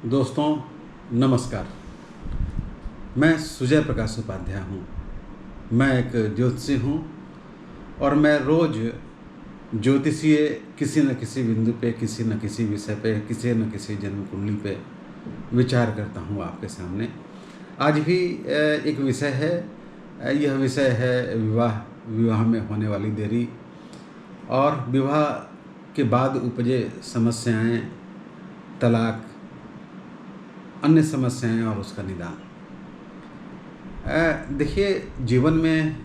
दोस्तों नमस्कार। मैं सुजय प्रकाश उपाध्याय हूँ। मैं एक ज्योतिषी हूँ और मैं रोज़ ज्योतिषीय किसी न किसी बिंदु पे, किसी न किसी विषय पे, किसी न किसी जन्म कुंडली पे विचार करता हूँ आपके सामने। आज भी एक विषय है। यह विषय है विवाह में होने वाली देरी और विवाह के बाद उपजे समस्याएं, तलाक, अन्य समस्याएं और उसका निदान। देखिए, जीवन में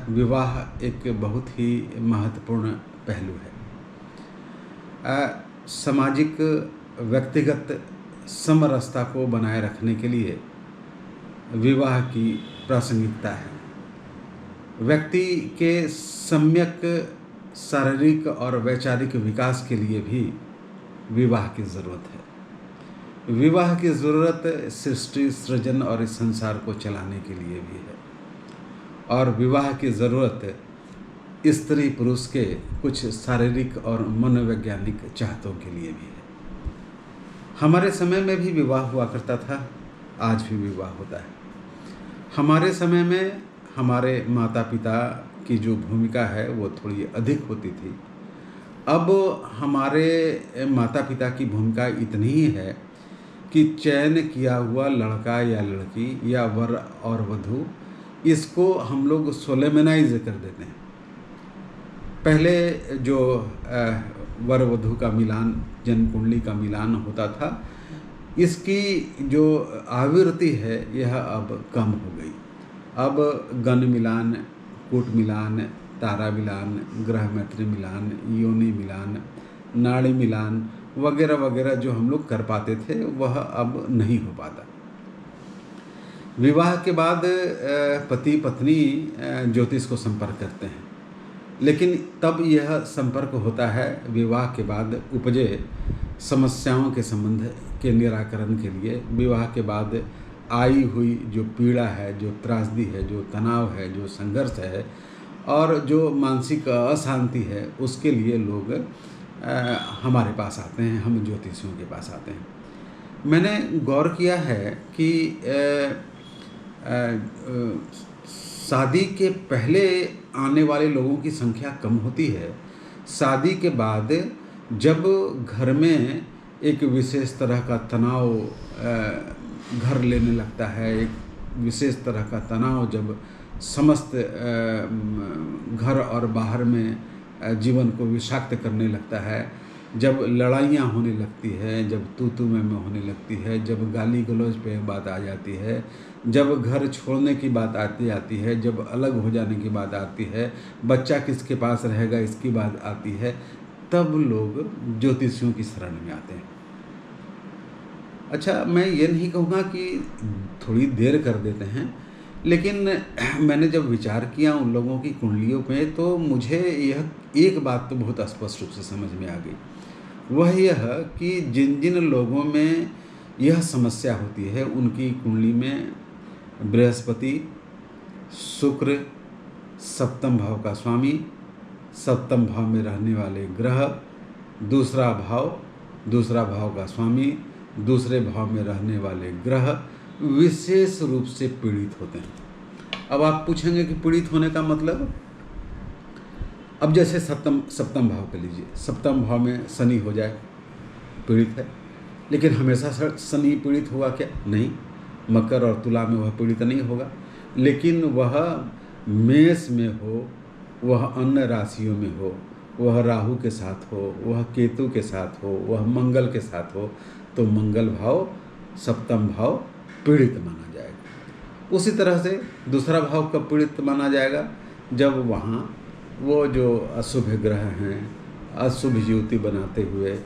विवाह एक बहुत ही महत्वपूर्ण पहलू है। सामाजिक व्यक्तिगत समरसता को बनाए रखने के लिए विवाह की प्रासंगिकता है। व्यक्ति के सम्यक शारीरिक और वैचारिक विकास के लिए भी विवाह की ज़रूरत है। विवाह की ज़रूरत सृष्टि, सृजन और इस संसार को चलाने के लिए भी है। और विवाह की ज़रूरत स्त्री पुरुष के कुछ शारीरिक और मनोवैज्ञानिक चाहतों के लिए भी है। हमारे समय में भी विवाह हुआ करता था, आज भी विवाह होता है। हमारे समय में हमारे माता पिता की जो भूमिका है वो थोड़ी अधिक होती थी। अब हमारे माता पिता की भूमिका इतनी ही है कि चयन किया हुआ लड़का या लड़की या वर और वधू, इसको हम लोग सोलेमनाइज कर देते हैं। पहले जो वर वधू का मिलान, जन्म कुंडली का मिलान होता था, इसकी जो आवृत्ति है यह अब कम हो गई। अब गण मिलान, कूट मिलान, तारा मिलान, ग्रह मैत्री मिलान, योनि मिलान, नाड़ी मिलान वगैरह वगैरह जो हम लोग कर पाते थे वह अब नहीं हो पाता। विवाह के बाद पति पत्नी ज्योतिष को संपर्क करते हैं, लेकिन तब यह संपर्क होता है विवाह के बाद उपजे समस्याओं के संबंध के निराकरण के लिए। विवाह के बाद आई हुई जो पीड़ा है, जो त्रासदी है, जो तनाव है, जो संघर्ष है और जो मानसिक अशांति है, उसके लिए लोग हमारे पास आते हैं, हम ज्योतिषियों के पास आते हैं। मैंने गौर किया है कि शादी के पहले आने वाले लोगों की संख्या कम होती है। शादी के बाद जब घर में एक विशेष तरह का तनाव घर लेने लगता है, एक विशेष तरह का तनाव जब समस्त घर और बाहर में जीवन को विषाक्त करने लगता है, जब लड़ाइयाँ होने लगती है, जब तू मैं होने लगती है, जब गाली गलौज पे बात आ जाती है, जब घर छोड़ने की बात आती है, जब अलग हो जाने की बात आती है, बच्चा किसके पास रहेगा इसकी बात आती है, तब लोग ज्योतिषियों की शरण में आते हैं। अच्छा, मैं ये नहीं कहूँगा कि थोड़ी देर कर देते हैं, लेकिन मैंने जब विचार किया उन लोगों की कुंडलियों पे, तो मुझे यह एक बात तो बहुत स्पष्ट रूप से समझ में आ गई। वह यह कि जिन जिन लोगों में यह समस्या होती है उनकी कुंडली में बृहस्पति, शुक्र, सप्तम भाव का स्वामी, सप्तम भाव में रहने वाले ग्रह, दूसरा भाव का स्वामी, दूसरे भाव में रहने वाले ग्रह विशेष रूप से पीड़ित होते हैं। अब आप पूछेंगे कि पीड़ित होने का मतलब? अब जैसे सप्तम भाव के लीजिए, सप्तम भाव में शनि हो जाए, पीड़ित है। लेकिन हमेशा शनि पीड़ित होगा क्या? नहीं। मकर और तुला में वह पीड़ित नहीं होगा, लेकिन वह मेष में हो, वह अन्य राशियों में हो, वह राहु के साथ हो, वह केतु के साथ हो, वह मंगल के साथ हो, तो मंगल भाव, सप्तम भाव पीड़ित माना जाएगा। उसी तरह से दूसरा भाव कब पीड़ित माना जाएगा? जब वहाँ वो जो अशुभ ग्रह हैं, अशुभ युति बनाते हुए,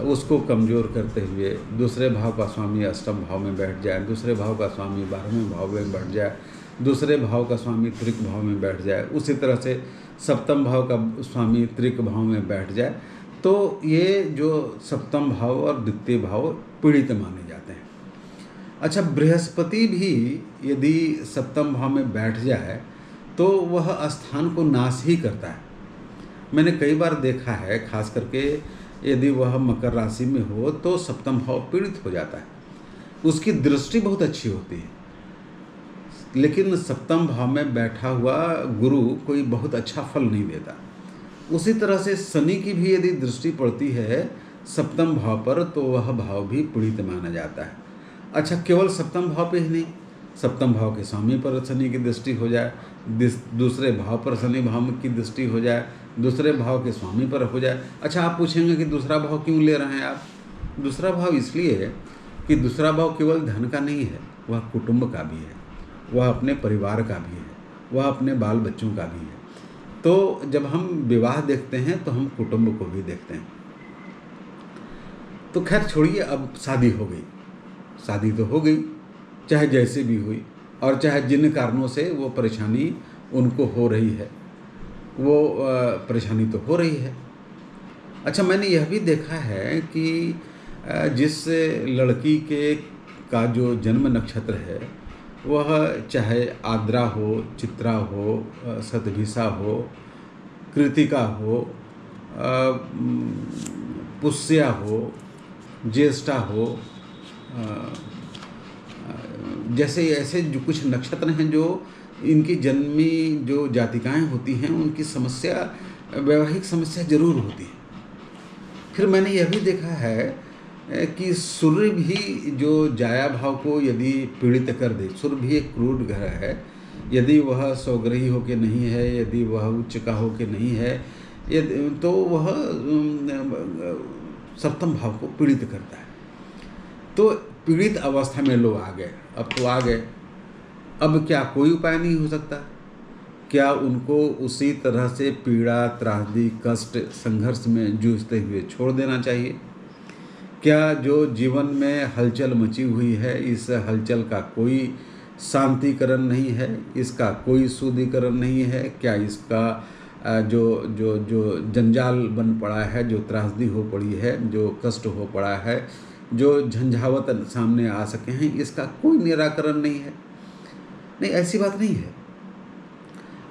उसको कमज़ोर करते हुए दूसरे भाव का स्वामी अष्टम भाव में बैठ जाए, दूसरे भाव का स्वामी 12वें भाव में बैठ जाए, दूसरे भाव का स्वामी त्रिक भाव में बैठ जाए, उसी तरह से सप्तम भाव का स्वामी त्रिक भाव में बैठ जाए, तो ये जो सप्तम भाव और द्वितीय भाव पीड़ित माने जाते हैं। अच्छा, बृहस्पति भी यदि सप्तम भाव में बैठ जाए तो वह स्थान को नाश ही करता है। मैंने कई बार देखा है, खास करके यदि वह मकर राशि में हो तो सप्तम भाव पीड़ित हो जाता है। उसकी दृष्टि बहुत अच्छी होती है, लेकिन सप्तम भाव में बैठा हुआ गुरु कोई बहुत अच्छा फल नहीं देता। उसी तरह से शनि की भी यदि दृष्टि पड़ती है सप्तम भाव पर तो वह भाव भी पीड़ित माना जाता है। अच्छा, केवल सप्तम भाव पे ही नहीं, सप्तम भाव के स्वामी पर शनि की दृष्टि हो जाए, दूसरे भाव पर शनि भाव की दृष्टि हो जाए, दूसरे भाव के स्वामी पर हो जाए। अच्छा, आप पूछेंगे कि दूसरा भाव क्यों ले रहे हैं आप? दूसरा भाव इसलिए है कि दूसरा भाव केवल धन का नहीं है, वह कुटुंब का भी है, वह अपने परिवार का भी है, वह अपने बाल बच्चों का भी है। तो जब हम विवाह देखते हैं तो हम कुटुंब को भी देखते हैं। तो खैर छोड़िए, अब शादी हो गई, शादी तो हो गई, चाहे जैसे भी हुई, और चाहे जिन कारणों से वो परेशानी उनको हो रही है, वो परेशानी तो हो रही है। अच्छा, मैंने यह भी देखा है कि जिस लड़की का जो जन्म नक्षत्र है वह चाहे आद्रा हो, चित्रा हो, शतभिषा हो, कृतिका हो, पुष्या हो, ज्येष्ठा हो, जैसे ऐसे जो कुछ नक्षत्र हैं जो इनकी जन्मी जो जातिकाएं होती हैं उनकी समस्या, वैवाहिक समस्या जरूर होती है। फिर मैंने यह भी देखा है कि सूर्य भी जो जाया भाव को यदि पीड़ित कर दे, सूर्य भी एक क्रूर ग्रह है, यदि वह स्वग्रही होकर नहीं है, यदि वह उच्च का होकर नहीं है, तो वह सप्तम भाव को पीड़ित करता है। तो पीड़ित अवस्था में लोग आ गए, अब तो आ गए, अब क्या कोई उपाय नहीं हो सकता? क्या उनको उसी तरह से पीड़ा, त्रासदी, कष्ट, संघर्ष में जूझते हुए छोड़ देना चाहिए? क्या जो जीवन में हलचल मची हुई है, इस हलचल का कोई शांतिकरण नहीं है, इसका कोई शुद्धिकरण नहीं है? क्या इसका जो जो जो जंजाल बन पड़ा है, जो त्रासदी हो पड़ी है, जो कष्ट हो पड़ा है, जो झंझावत सामने आ सके हैं, इसका कोई निराकरण नहीं है? नहीं, ऐसी बात नहीं है।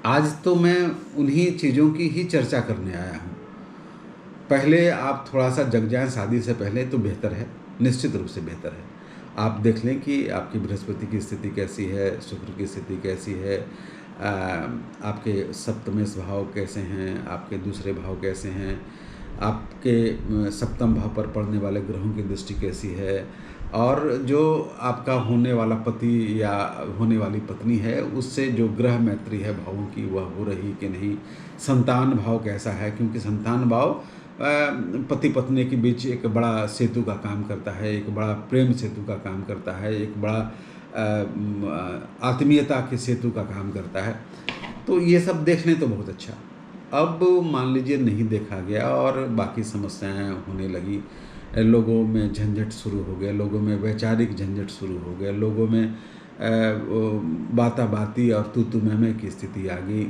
आज तो मैं उन्हीं चीज़ों की ही चर्चा करने आया हूँ। पहले आप थोड़ा सा जग जाएं शादी से पहले तो बेहतर है, निश्चित रूप से बेहतर है। आप देख लें कि आपकी बृहस्पति की स्थिति कैसी है, शुक्र की स्थिति कैसी है, आपके सप्तमेश भाव कैसे हैं, आपके दूसरे भाव कैसे हैं, आपके सप्तम भाव पर पड़ने वाले ग्रहों की दृष्टि कैसी है, और जो आपका होने वाला पति या होने वाली पत्नी है उससे जो ग्रह मैत्री है भावों की वह हो रही कि नहीं, संतान भाव कैसा है, क्योंकि संतान भाव पति पत्नी के बीच एक बड़ा सेतु का काम करता है, एक बड़ा प्रेम सेतु का काम करता है, एक बड़ा आत्मीयता के सेतु का काम करता है। तो ये सब देख लें तो बहुत अच्छा। अब मान लीजिए नहीं देखा गया और बाकी समस्याएं होने लगी, लोगों में झंझट शुरू हो गए, लोगों में वैचारिक झंझट शुरू हो गए, लोगों में बाताबाती और तू मैं की स्थिति आ गई,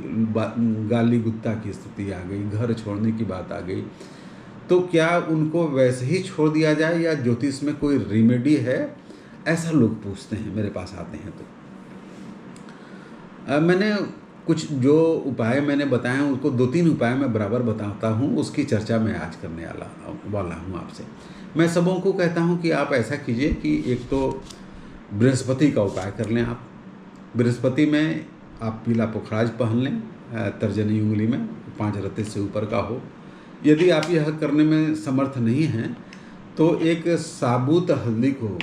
गाली गुत्ता की स्थिति आ गई, घर छोड़ने की बात आ गई। तो क्या उनको वैसे ही छोड़ दिया जाए या ज्योतिष में कोई रेमेडी है? ऐसा लोग पूछते हैं, मेरे पास आते हैं। तो मैंने कुछ जो उपाय मैंने बताए हैं उसको 2-3 उपाय मैं बराबर बताता हूँ, उसकी चर्चा मैं आज करने वाला हूँ आपसे। मैं सबों को कहता हूँ कि आप ऐसा कीजिए कि एक तो बृहस्पति का उपाय कर लें। आप बृहस्पति में आप पीला पुखराज पहन लें, तर्जनी उंगली में 5 रत्ते से ऊपर का हो। यदि आप यह करने में समर्थ नहीं हैं तो एक साबुत हल्दी को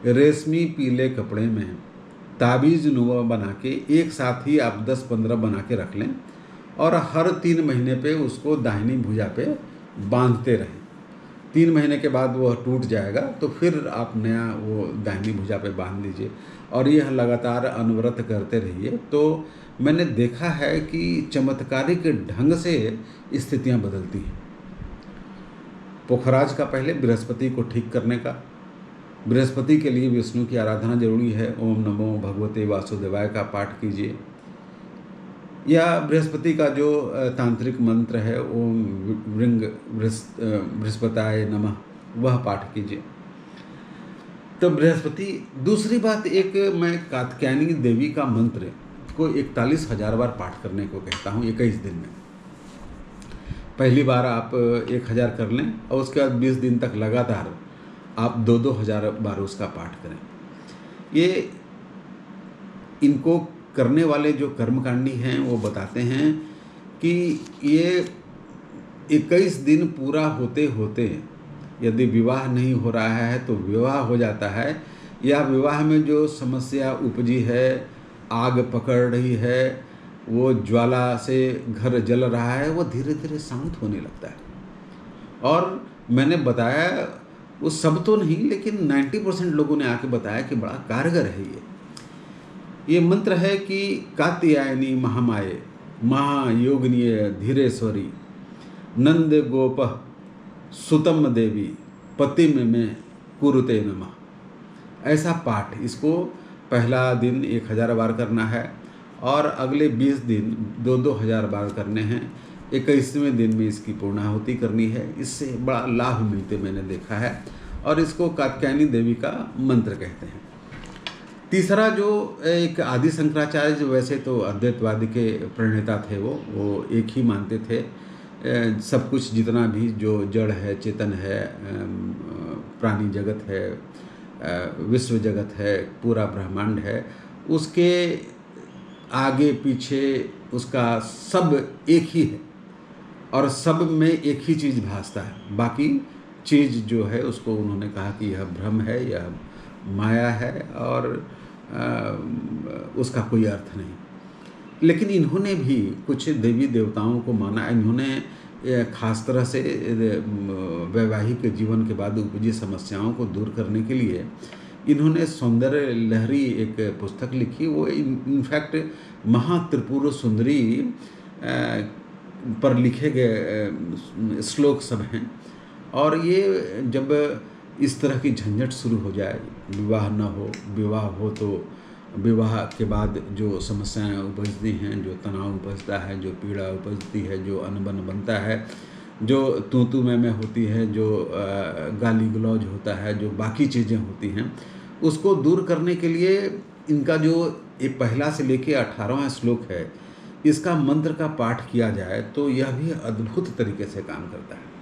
रेशमी पीले कपड़े में ताबीज़ नुमा बना के एक साथ ही आप 10-15 बना के रख लें और हर 3 महीने पे उसको दाहिनी भुजा पे बांधते रहें। 3 महीने के बाद वह टूट जाएगा तो फिर आप नया वो दाहिनी भुजा पे बांध लीजिए और यह लगातार अनवरत करते रहिए। तो मैंने देखा है कि चमत्कारिक ढंग से स्थितियां बदलती हैं। पुखराज का पहले बृहस्पति को ठीक करने का, बृहस्पति के लिए विष्णु की आराधना जरूरी है। ओम नमो भगवते वासुदेवाय का पाठ कीजिए, या बृहस्पति का जो तांत्रिक मंत्र है ओम वृंग बृहस्पताय नमः वह पाठ कीजिए। तो बृहस्पति। दूसरी बात, एक मैं कात्यायनी देवी का मंत्र को 41,000 बार पाठ करने को कहता हूँ 21 दिन में। पहली बार आप 1000 कर लें और उसके बाद 20 दिन तक लगातार आप 2-2 हज़ार बार उसका पाठ करें। ये इनको करने वाले जो कर्मकांडी हैं वो बताते हैं कि ये 21 दिन पूरा होते होते यदि विवाह नहीं हो रहा है तो विवाह हो जाता है, या विवाह में जो समस्या उपजी है, आग पकड़ रही है, वो ज्वाला से घर जल रहा है, वो धीरे धीरे शांत होने लगता है। और मैंने बताया, वो सब तो नहीं लेकिन 90% लोगों ने आके बताया कि बड़ा कारगर है ये मंत्र है कि कात्यायनी महामाये महायोगिनीय धीरेश्वरी नंद गोप सुतम देवी पतिम में कुरुते नमः। ऐसा पाठ, इसको पहला दिन 1000 बार करना है और अगले 20 दिन 2-2 हज़ार बार करने हैं। 21वें दिन में इसकी पूर्णाहुति करनी है। इससे बड़ा लाभ मिलते मैंने देखा है और इसको कात्यायनी देवी का मंत्र कहते हैं। तीसरा जो एक आदि शंकराचार्य, जो वैसे तो अद्वैतवादी के प्रणेता थे, वो एक ही मानते थे, सब कुछ जितना भी जो जड़ है, चेतन है, प्राणी जगत है, विश्व जगत है, पूरा ब्रह्मांड है, उसके आगे पीछे उसका सब एक ही है और सब में एक ही चीज़ भासता है। बाकी चीज़ जो है उसको उन्होंने कहा कि यह भ्रम है, यह माया है और उसका कोई अर्थ नहीं। लेकिन इन्होंने भी कुछ देवी देवताओं को माना। इन्होंने खास तरह से वैवाहिक जीवन के बाद उपजी समस्याओं को दूर करने के लिए इन्होंने सौंदर्य लहरी एक पुस्तक लिखी। वो इनफैक्ट महात्रिपुर सुंदरी पर लिखे गए श्लोक सब हैं। और ये जब इस तरह की झंझट शुरू हो जाए, विवाह न हो, विवाह हो तो विवाह के बाद जो समस्याएं उपजती हैं, जो तनाव उपजता है, जो पीड़ा उपजती है, जो अनबन बनता है, जो तू में होती है, जो गाली गलौज होता है, जो बाकी चीज़ें होती हैं, उसको दूर करने के लिए इनका जो ये पहला से लेके 18वां श्लोक है, इसका मंत्र का पाठ किया जाए तो यह भी अद्भुत तरीके से काम करता है।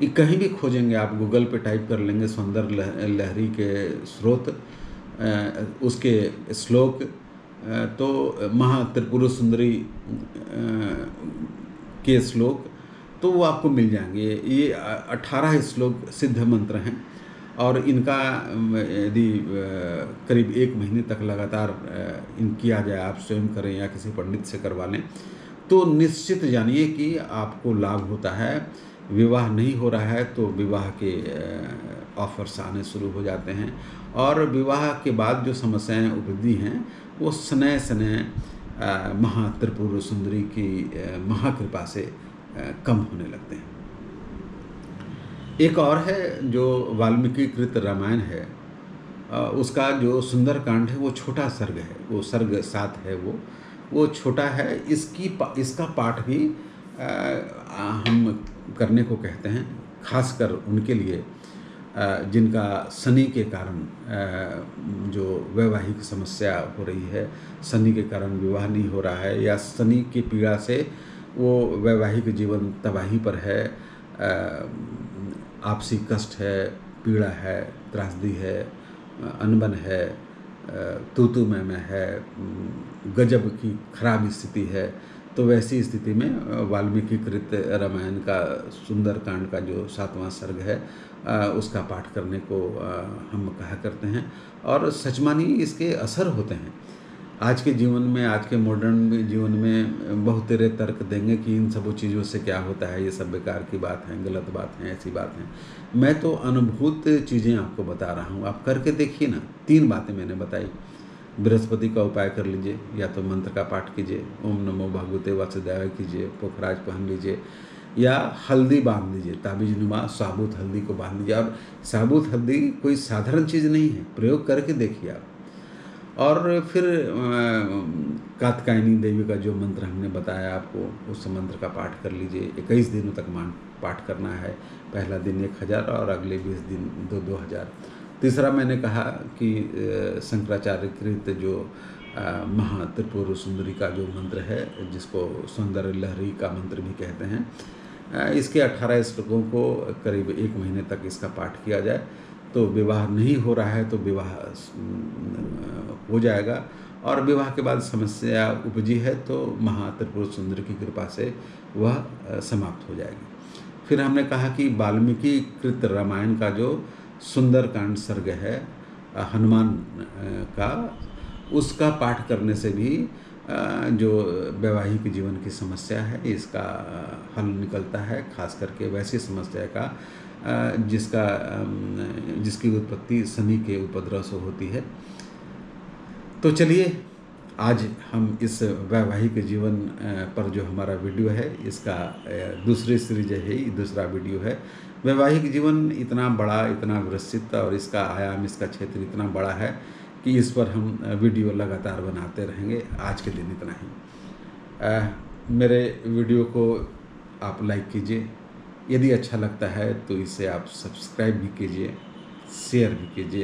ये कहीं भी खोजेंगे आप, गूगल पे टाइप कर लेंगे सौंदर्य लहरी के स्रोत, उसके श्लोक, तो महात्रिपुर सुंदरी के श्लोक, तो वो आपको मिल जाएंगे। ये 18 श्लोक सिद्ध मंत्र हैं और इनका यदि करीब 1 महीने तक लगातार किया जाए, आप स्वयं करें या किसी पंडित से करवा लें, तो निश्चित जानिए कि आपको लाभ होता है। विवाह नहीं हो रहा है तो विवाह के ऑफर्स आने शुरू हो जाते हैं और विवाह के बाद जो समस्याएं उपजी हैं वो स्नेह महात्रिपुर सुंदरी की महाकृपा से कम होने लगते हैं। एक और है जो वाल्मीकि कृत रामायण है, उसका जो सुंदर कांड है वो छोटा सर्ग है, वो सर्ग 7 है, वो छोटा है। इसका पाठ भी हम करने को कहते हैं, खासकर उनके लिए जिनका शनि के कारण जो वैवाहिक समस्या हो रही है, शनि के कारण विवाह नहीं हो रहा है, या शनि की पीड़ा से वो वैवाहिक जीवन तबाही पर है, आपसी कष्ट है, पीड़ा है, त्रासदी है, अनबन है, तू में है, गजब की खराब स्थिति है। तो वैसी स्थिति में वाल्मीकि कृत रामायण का सुंदर कांड का जो 7वां सर्ग है, उसका पाठ करने को हम कहा करते हैं और सचमानी इसके असर होते हैं। आज के जीवन में, आज के मॉडर्न जीवन में बहुत तेरे तर्क देंगे कि इन सब चीज़ों से क्या होता है, ये सब बेकार की बात है, गलत बात है, ऐसी बात है। मैं तो अनुभूत चीज़ें आपको बता रहा हूँ, आप करके देखिए ना। 3 बातें मैंने बताई। बृहस्पति का उपाय कर लीजिए, या तो मंत्र का पाठ कीजिए, ओम नमो भगवते वासुदेवाय कीजिए, पोखराज पहन लीजिए, या हल्दी बांध लीजिए, ताबीज नुमा साबुत हल्दी को बांध लीजिए। और साबुत हल्दी कोई साधारण चीज़ नहीं है, प्रयोग करके देखिए आप। और फिर कात्यायनी देवी का जो मंत्र हमने बताया आपको, उस मंत्र का पाठ कर लीजिए। 21 दिनों तक पाठ करना है। पहला दिन 1000 और अगले 20 दिन 2-2 हज़ार। तीसरा मैंने कहा कि शंकराचार्य कृत जो महात्रिपुर सुंदरी का जो मंत्र है, जिसको सौंदर्य लहरी का मंत्र भी कहते हैं, इसके 18 श्लोकों को करीब 1 महीने तक इसका पाठ किया जाए तो विवाह नहीं हो रहा है तो विवाह हो जाएगा, और विवाह के बाद समस्या उपजी है तो महात्रिपुर सुंदरी की कृपा से वह समाप्त हो जाएगी। फिर हमने कहा कि वाल्मीकि कृत रामायण का जो सुंदरकांड सर्ग है हनुमान का, उसका पाठ करने से भी जो वैवाहिक जीवन की समस्या है इसका हल निकलता है, खास करके वैसी समस्या का जिसकी उत्पत्ति शनि के उपद्रव से होती है। तो चलिए आज हम इस वैवाहिक जीवन पर जो हमारा वीडियो है इसका दूसरी सीरीज है, दूसरा वीडियो है। वैवाहिक जीवन इतना बड़ा, इतना विस्तृत और इसका आयाम, इसका क्षेत्र इतना बड़ा है कि इस पर हम वीडियो लगातार बनाते रहेंगे। आज के दिन इतना ही। मेरे वीडियो को आप लाइक कीजिए, यदि अच्छा लगता है तो इसे आप सब्सक्राइब भी कीजिए, शेयर भी कीजिए।